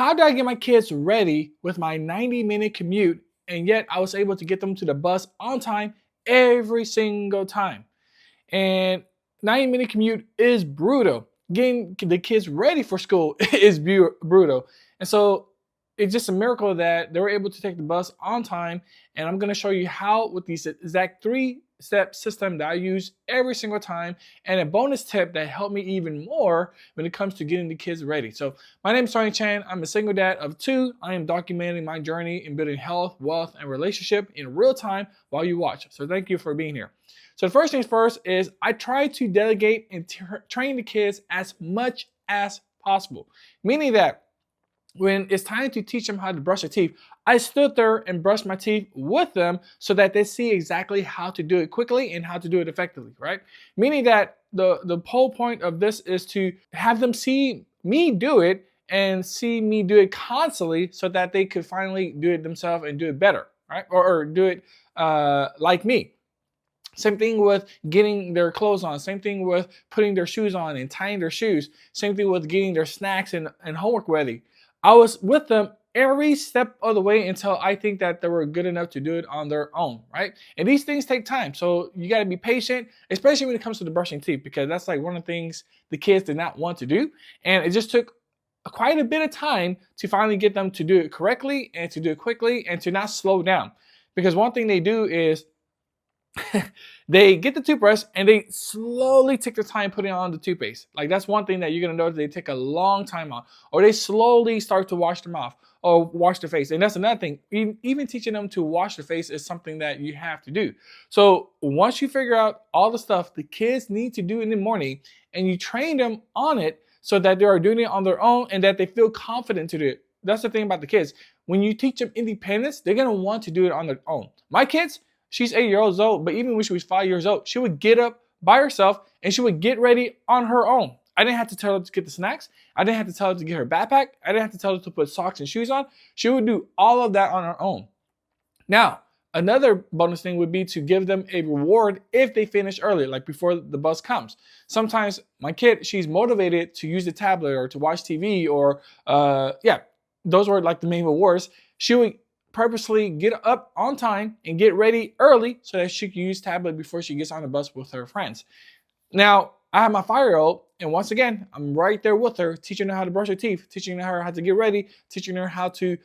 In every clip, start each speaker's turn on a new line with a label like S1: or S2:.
S1: How did I get my kids ready with my 90-minute commute and yet I was able to get them to the bus on time every single time? And 90-minute commute is brutal. Getting the kids ready for school is brutal. And so it's just a miracle that they were able to take the bus on time. And I'm going to show you how with these exact 3-step system that I use every single time, and a bonus tip that helped me even more when it comes to getting the kids ready. So my name is Tony Chan. I'm a single dad of 2. I am documenting my journey in building health, wealth, and relationship in real time while you watch. So thank you for being here. So the first things first is I try to delegate and train the kids as much as possible. Meaning that when it's time to teach them how to brush their teeth, I stood there and brushed my teeth with them so that they see exactly how to do it quickly and how to do it effectively, right? Meaning that the whole point of this is to have them see me do it and see me do it constantly so that they could finally do it themselves and do it better, right? Or do it like me. Same thing with getting their clothes on. Same thing with putting their shoes on and tying their shoes. Same thing with getting their snacks and homework ready. I was with them every step of the way until I think that they were good enough to do it on their own, right? And these things take time. So you got to be patient, especially when it comes to the brushing teeth, because that's like one of the things the kids did not want to do. And it just took quite a bit of time to finally get them to do it correctly and to do it quickly and to not slow down. Because one thing they do is they get the toothbrush and they slowly take their time putting on the toothpaste. Like that's one thing that you're gonna notice, they take a long time on, or they slowly start to wash their mouth or wash their face. And that's another thing. Even teaching them to wash their face is something that you have to do. So once you figure out all the stuff the kids need to do in the morning and you train them on it so that they are doing it on their own and that they feel confident to do it. That's the thing about the kids. When you teach them independence, they're gonna want to do it on their own. My kids, she's 8 years old, but even when she was 5 years old, she would get up by herself and she would get ready on her own. I didn't have to tell her to get the snacks. I didn't have to tell her to get her backpack. I didn't have to tell her to put socks and shoes on. She would do all of that on her own. Now, another bonus thing would be to give them a reward if they finish early, like before the bus comes. Sometimes my kid, she's motivated to use the tablet or to watch TV or, those were like the main rewards. She would purposely get up on time and get ready early so that she can use tablet before she gets on the bus with her friends. Now, I have my 5-year-old, and once again, I'm right there with her, teaching her how to brush her teeth, teaching her how to get ready, teaching her how to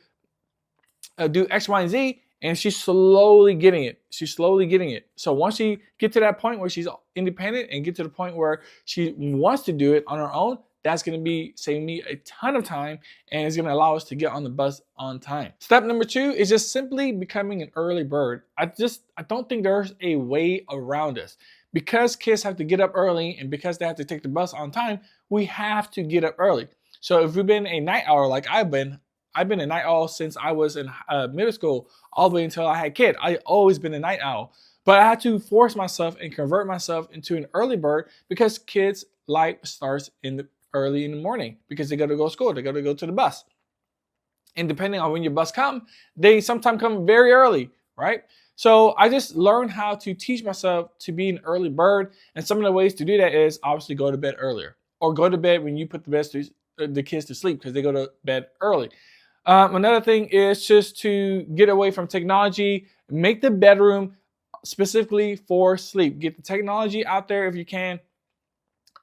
S1: do X, Y, and Z, and she's slowly getting it. She's slowly getting it. So once she gets to that point where she's independent and get to the point where she wants to do it on her own, that's going to be saving me a ton of time and it's going to allow us to get on the bus on time. Step number 2 is just simply becoming an early bird. I don't think there's a way around this. Because kids have to get up early and because they have to take the bus on time, we have to get up early. So if we've been a night owl like I've been a night owl since I was in middle school all the way until I had a kid. I've always been a night owl. But I had to force myself and convert myself into an early bird because kids' life starts early in the morning because they got to go to school, they got to go to the bus. And depending on when your bus comes, they sometimes come very early, right? So I just learned how to teach myself to be an early bird. And some of the ways to do that is obviously go to bed earlier or go to bed when you put the kids to sleep because they go to bed early. Another thing is just to get away from technology, make the bedroom specifically for sleep. Get the technology out there if you can.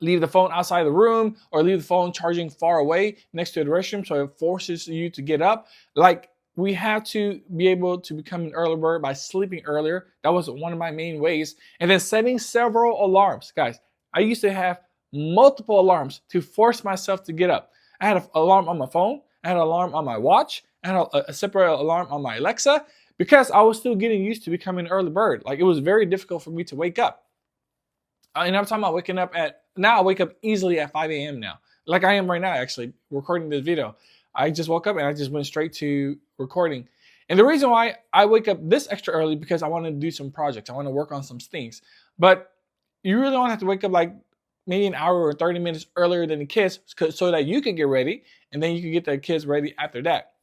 S1: Leave the phone outside the room or leave the phone charging far away next to the restroom so it forces you to get up. Like we have to be able to become an early bird by sleeping earlier. That was one of my main ways. And then setting several alarms. Guys, I used to have multiple alarms to force myself to get up. I had an alarm on my phone. I had an alarm on my watch. I had a separate alarm on my Alexa because I was still getting used to becoming an early bird. Like it was very difficult for me to wake up. And I'm talking about waking up now I wake up easily at 5 a.m. now. Like I am right now, actually, recording this video. I just woke up and I just went straight to recording. And the reason why I wake up this extra early because I want to do some projects. I want to work on some things. But you really don't have to wake up like maybe an hour or 30 minutes earlier than the kids so that you can get ready and then you can get the kids ready after that.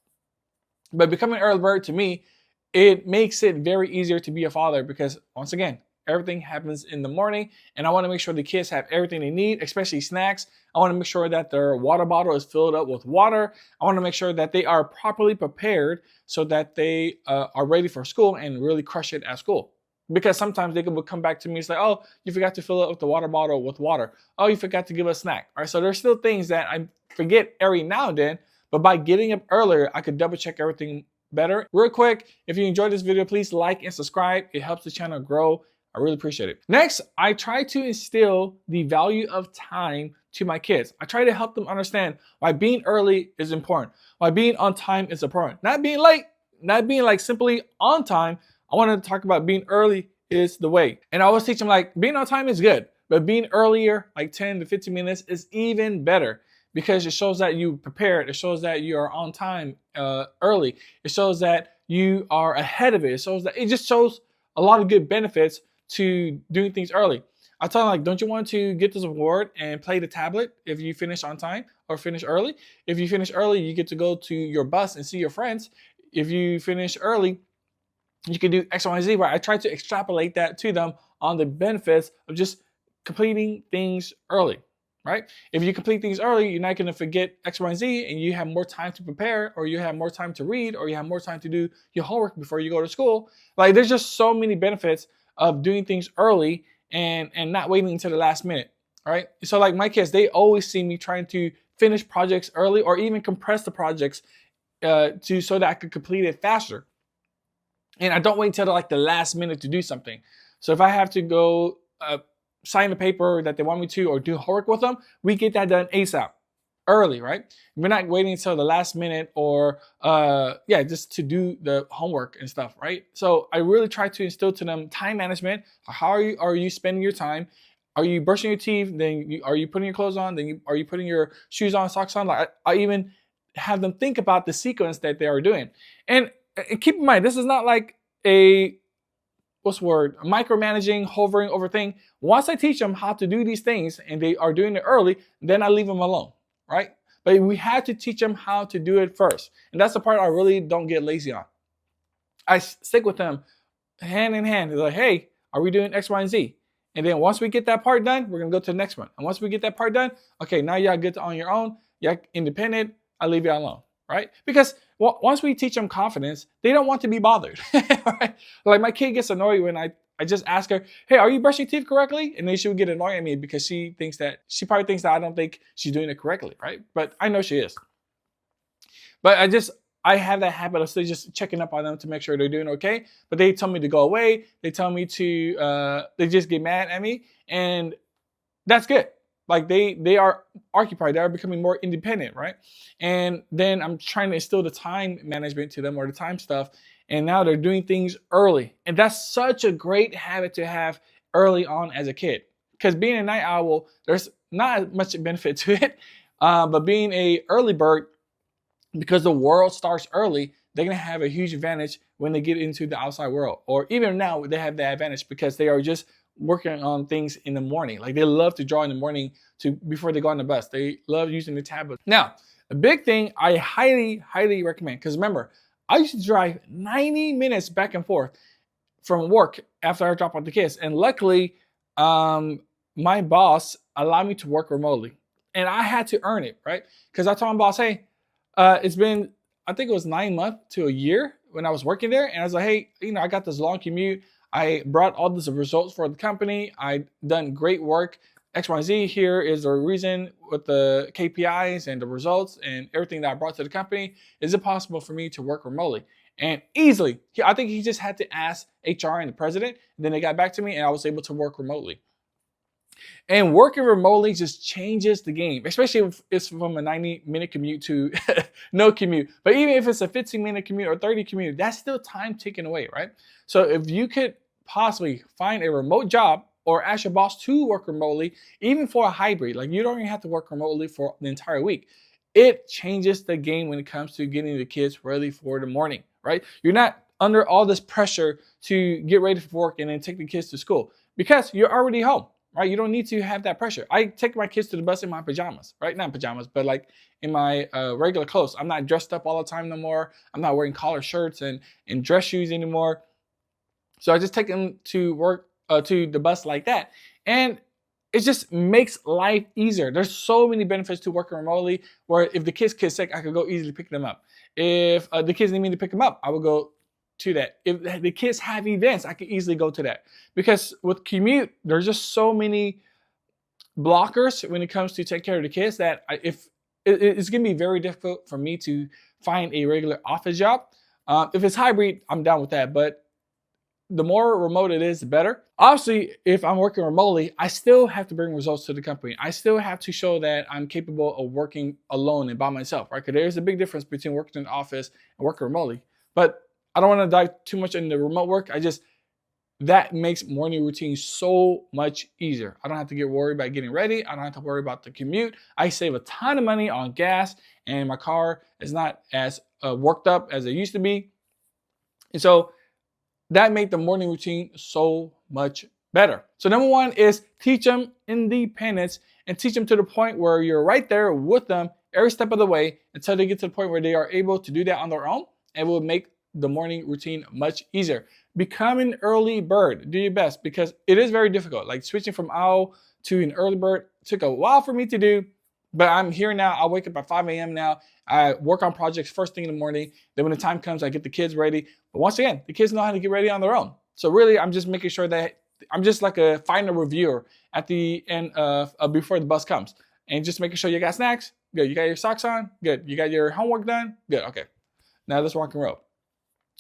S1: But becoming an early bird to me, it makes it very easier to be a father because once again, Everything happens in the morning, and I want to make sure the kids have everything they need, especially snacks. I want to make sure that their water bottle is filled up with water. I want to make sure that they are properly prepared so that they are ready for school and really crush it at school. Because sometimes they would come back to me and say, oh, you forgot to fill up the water bottle with water. Oh, you forgot to give us a snack. All right, so there's still things that I forget every now and then, but by getting up earlier, I could double check everything better. Real quick, if you enjoyed this video, please like and subscribe. It helps the channel grow. I really appreciate it. Next, I try to instill the value of time to my kids. I try to help them understand why being early is important, why being on time is important. Not being late, not being like simply on time. I want to talk about being early is the way. And I always teach them like being on time is good, but being earlier, like 10 to 15 minutes is even better because it shows that you prepared. It shows that you are on time early. It shows that you are ahead of it. It just shows a lot of good benefits to doing things early. I tell them like, don't you want to get this award and play the tablet if you finish on time or finish early? If you finish early, you get to go to your bus and see your friends. If you finish early, you can do X, Y, and Z, right? I try to extrapolate that to them on the benefits of just completing things early, right? If you complete things early, you're not going to forget X, Y, and Z, and you have more time to prepare, or you have more time to read, or you have more time to do your homework before you go to school. Like, there's just so many benefits of doing things early and not waiting until the last minute, right? So like my kids, they always see me trying to finish projects early or even compress the projects so that I could complete it faster. And I don't wait until like the last minute to do something. So if I have to go sign the paper that they want me to or do homework with them, we get that done ASAP, early, right? We're not waiting until the last minute or just to do the homework and stuff, right? So I really try to instill to them time management. How are you spending your time? Are you brushing your teeth? Then are you putting your clothes on? Are you putting your shoes on, socks on? Like I even have them think about the sequence that they are doing. And keep in mind, this is not like a micromanaging, hovering over thing. Once I teach them how to do these things and they are doing it early, then I leave them alone, right? But we have to teach them how to do it first. And that's the part I really don't get lazy on. I stick with them hand in hand. They're like, hey, are we doing X, Y, and Z? And then once we get that part done, we're going to go to the next one. And once we get that part done, okay, now y'all good on your own. Y'all independent. I leave you alone, right? Because once we teach them confidence, they don't want to be bothered, right? Like my kid gets annoyed when I just ask her, hey, are you brushing teeth correctly? And then she would get annoyed at me because she probably thinks that I don't think she's doing it correctly, right? But I know she is. But I have that habit of still just checking up on them to make sure they're doing okay. But they tell me to go away. They tell me to, they just get mad at me. And that's good. Like they are occupied. They are becoming more independent, right? And then I'm trying to instill the time management to them or the time stuff. And now they're doing things early. And that's such a great habit to have early on as a kid. Because being a night owl, there's not much benefit to it. But being a early bird, because the world starts early, they're going to have a huge advantage when they get into the outside world. Or even now, they have the advantage because they are just working on things in the morning. Like they love to draw in the morning before they go on the bus. They love using the tablet. Now, a big thing I highly, highly recommend, because remember, I used to drive 90 minutes back and forth from work after I drop off the kids. And luckily, my boss allowed me to work remotely. And I had to earn it, right? Because I told my boss, hey, it's been, I think it was 9 months to a year when I was working there. And I was like, hey, I got this long commute. I brought all these results for the company. I done great work. X, Y, and Z here is the reason with the KPIs and the results and everything that I brought to the company. Is it possible for me to work remotely? And easily, I think he just had to ask HR and the president. And then they got back to me and I was able to work remotely. And working remotely just changes the game, especially if it's from a 90-minute commute to no commute. But even if it's a 15-minute commute or 30 commute, that's still time taken away, right? So if you could possibly find a remote job or ask your boss to work remotely, even for a hybrid, like you don't even have to work remotely for the entire week. It changes the game when it comes to getting the kids ready for the morning, right? You're not under all this pressure to get ready for work and then take the kids to school because you're already home. Right? You don't need to have that pressure. I take my kids to the bus in my pajamas, right? Not pajamas, but like in my regular clothes. I'm not dressed up all the time no more. I'm not wearing collar shirts and dress shoes anymore. So I just take them to work to the bus like that. And it just makes life easier. There's so many benefits to working remotely where if the kids get sick, I could go easily pick them up. If the kids need me to pick them up, I will go to that. If the kids have events, I can easily go to that. Because with Commute, there's just so many blockers when it comes to take care of the kids that if it's going to be very difficult for me to find a regular office job. If it's hybrid, I'm down with that. But the more remote it is, the better. Obviously, if I'm working remotely, I still have to bring results to the company. I still have to show that I'm capable of working alone and by myself, right? Because there's a big difference between working in the office and working remotely. But I don't want to dive too much into remote work. That makes morning routine so much easier. I don't have to get worried about getting ready. I don't have to worry about the commute. I save a ton of money on gas, and my car is not as worked up as it used to be. And so that made the morning routine so much better. So number one is teach them independence and teach them to the point where you're right there with them every step of the way until they get to the point where they are able to do that on their own, and will make the morning routine much easier. Become an early bird. Do your best, because it is very difficult. Like switching from owl to an early bird took a while for me to do, but I'm here now. I wake up at 5 a.m. now. I work on projects first thing in the morning. Then when the time comes, I get the kids ready. But once again, the kids know how to get ready on their own. So really, I'm just making sure that I'm just like a final reviewer at the end of before the bus comes. And just making sure you got snacks. Good. You got your socks on. Good. You got your homework done. Good. Okay. Now let's rock and roll.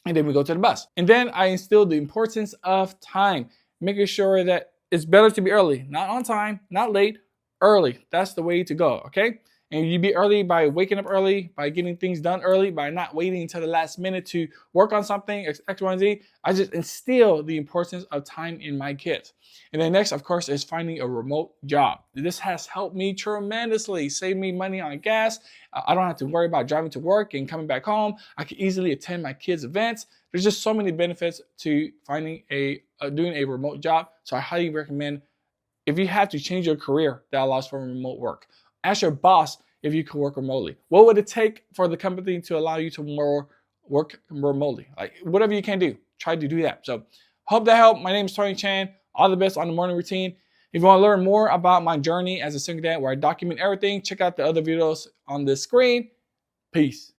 S1: And then we go to the bus. And then I instill the importance of time, making sure that it's better to be early, not on time, not late, early. That's the way to go, okay? And you be early by waking up early, by getting things done early, by not waiting until the last minute to work on something, X, Y, and Z. I just instill the importance of time in my kids. And then next, of course, is finding a remote job. This has helped me tremendously, save me money on gas. I don't have to worry about driving to work and coming back home. I can easily attend my kids' events. There's just so many benefits to finding doing a remote job. So I highly recommend, if you have to change your career, that allows for remote work. Ask your boss if you can work remotely. What would it take for the company to allow you to work remotely? Like whatever you can do, try to do that. So hope that helped. My name is Tony Chan. All the best on the morning routine. If you want to learn more about my journey as a single dad where I document everything, check out the other videos on this screen. Peace.